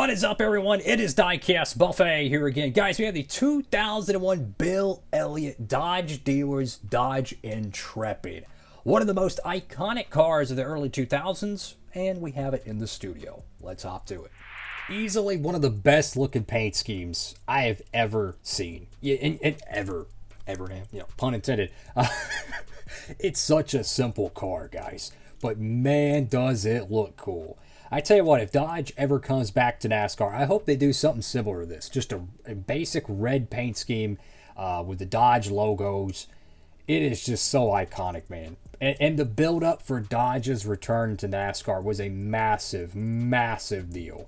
What is up, everyone? It is Diecastbuffet here again. Guys, we have the 2001 Bill Elliott Dodge Dealers Dodge Intrepid. One of the most iconic cars of the early 2000s, and we have it in the studio. Let's hop to it. Easily one of the best looking paint schemes I have ever seen. Yeah, and ever, pun intended. It's such a simple car, guys, but man, does it look cool. I tell you what, if Dodge ever comes back to NASCAR, I hope they do something similar to this. Just a basic red paint scheme with the Dodge logos. It is just so iconic, man. And the build-up for Dodge's return to NASCAR was a massive, massive deal.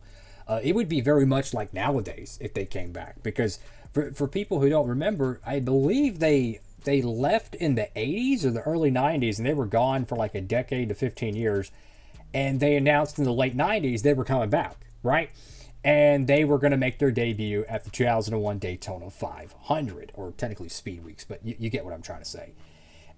It would be very much like nowadays if they came back. Because for people who don't remember, I believe they left in the 80s or the early 90s, and they were gone for like a decade to 15 years. And they announced in the late 90s they were coming back, right? And they were going to make their debut at the 2001 Daytona 500, or technically Speed Weeks, but you get what I'm trying to say.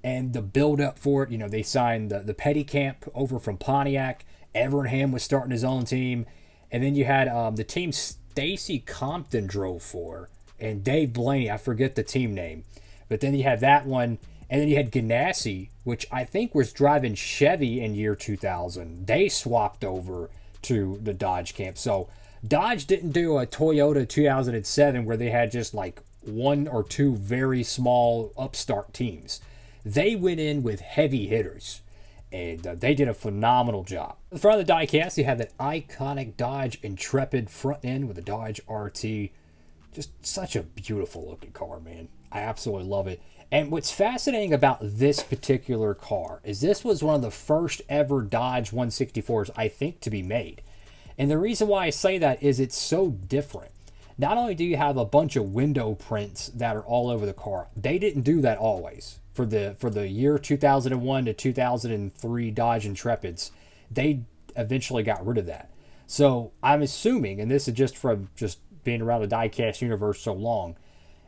And the build-up for it, they signed the Petty Camp over from Pontiac. Evernham was starting his own team. And then you had the team Stacy Compton drove for, and Dave Blaney, I forget the team name. But then you had that one. And then you had Ganassi, which I think was driving Chevy in year 2000. They swapped over to the Dodge camp. So Dodge didn't do a Toyota 2007 where they had just like one or two very small upstart teams. They went in with heavy hitters, and they did a phenomenal job. In the front of the diecast, you have that iconic Dodge Intrepid front end with a Dodge RT. Just such a beautiful looking car, man. I absolutely love it. And what's fascinating about this particular car is this was one of the first ever Dodge 164s, I think, to be made. And the reason why I say that is it's so different. Not only do you have a bunch of window prints that are all over the car, they didn't do that always. For the year 2001 to 2003 Dodge Intrepids, they eventually got rid of that. So I'm assuming, and this is just from just being around the diecast universe so long,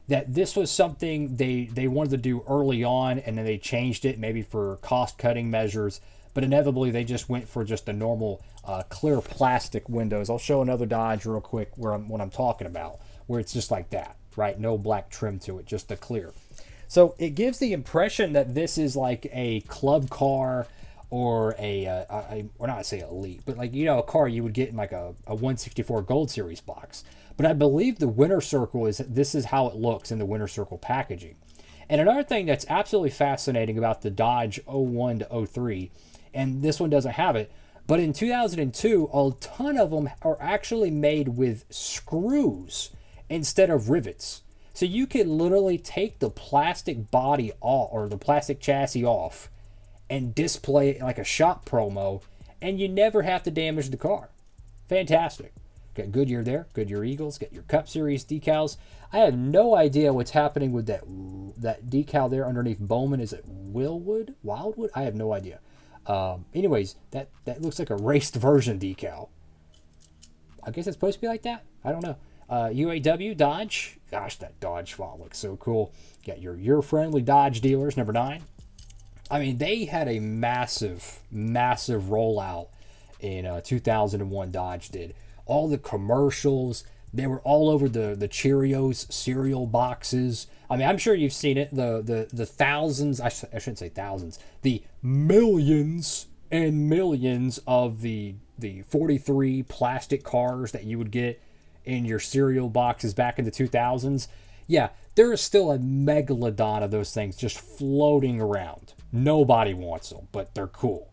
that this was something they wanted to do early on, and then they changed it maybe for cost-cutting measures, but inevitably they just went for just the normal clear plastic windows. I'll show another Dodge real quick what I'm talking about, where it's just like that, right? No black trim to it, just the clear. So it gives the impression that this is like a club car or or not to say elite, but like, a car you would get in like a 164 Gold Series box. But I believe the Winter Circle this is how it looks in the Winter Circle packaging. And another thing that's absolutely fascinating about the Dodge 01 to 03, and this one doesn't have it, but in 2002, a ton of them are actually made with screws instead of rivets. So you can literally take the plastic body off, or the plastic chassis off, and display it like a shop promo, and you never have to damage the car. Fantastic. Got Goodyear there, Goodyear Eagles, got your Cup Series decals. I have no idea what's happening with that decal there underneath Bowman. Is it Wildwood? I have no idea. Anyways, that looks like a raced version decal. I guess it's supposed to be like that? I don't know. UAW, Dodge. Gosh, that Dodge font looks so cool. Got your friendly Dodge dealers, number 9. I mean, they had a massive, massive rollout in 2001, Dodge did. All the commercials, they were all over the Cheerios cereal boxes. I mean, I'm sure you've seen it. The thousands, I shouldn't say thousands, the millions and millions of the 43 plastic cars that you would get in your cereal boxes back in the 2000s. Yeah, there is still a megalodon of those things just floating around. Nobody wants them, but they're cool.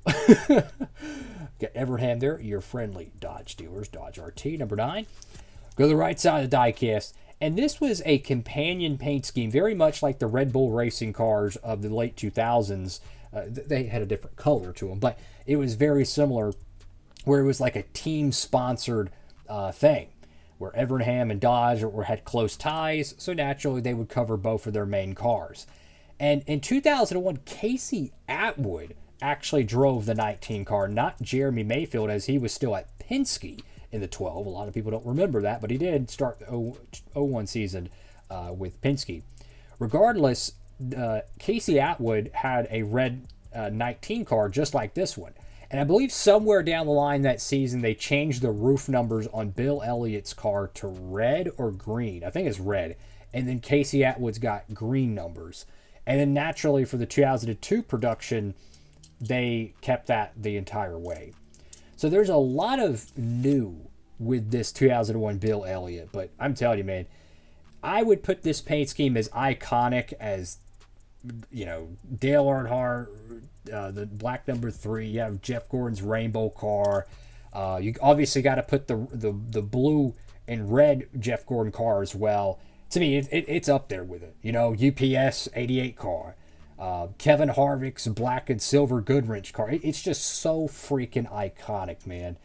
Got Evernham there, your friendly Dodge dealers, Dodge RT, number 9. Go to the right side of the diecast. And this was a companion paint scheme, very much like the Red Bull racing cars of the late 2000s. They had a different color to them, but it was very similar, where it was like a team-sponsored thing, where Evernham and Dodge had close ties, so naturally they would cover both of their main cars. And in 2001, Casey Atwood actually drove the 19 car, not Jeremy Mayfield, as he was still at Penske in the 12. A lot of people don't remember that, but he did start the 01 season with Penske. Regardless, Casey Atwood had a red 19 car just like this one. And I believe somewhere down the line that season, they changed the roof numbers on Bill Elliott's car to red or green. I think it's red. And then Casey Atwood's got green numbers. And then naturally for the 2002 production, they kept that the entire way. So there's a lot of new with this 2001 Bill Elliott. But I'm telling you, man, I would put this paint scheme as iconic as, you know, Dale Earnhardt, the black number 3. You have Jeff Gordon's rainbow car. You obviously got to put the blue and red Jeff Gordon car as well. To me, it's up there with it. You know, UPS 88 car. Kevin Harvick's black and silver Goodwrench car. It's just so freaking iconic, man.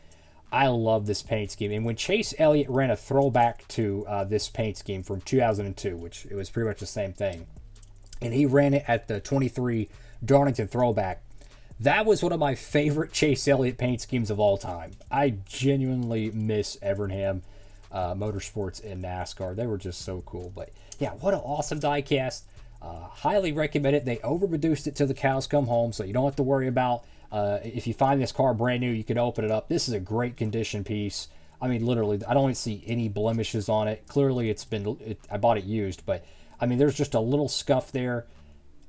I love this paint scheme. And when Chase Elliott ran a throwback to this paint scheme from 2002, which it was pretty much the same thing, and he ran it at the 23 Darlington throwback, that was one of my favorite Chase Elliott paint schemes of all time. I genuinely miss Evernham Motorsports and NASCAR. They were just so cool. But yeah, what an awesome diecast. Highly recommend it. They overproduced it till the cows come home, so you don't have to worry about if you find this car brand new, you can open it up. This is a great condition piece. I mean, literally, I don't see any blemishes on it. Clearly, I bought it used, but I mean, there's just a little scuff there.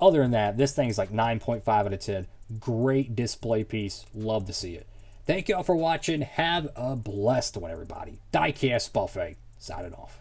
Other than that, this thing's like 9.5 out of 10. Great display piece. Love to see it. Thank you all for watching. Have a blessed one, everybody. Diecast Buffet. Signing off.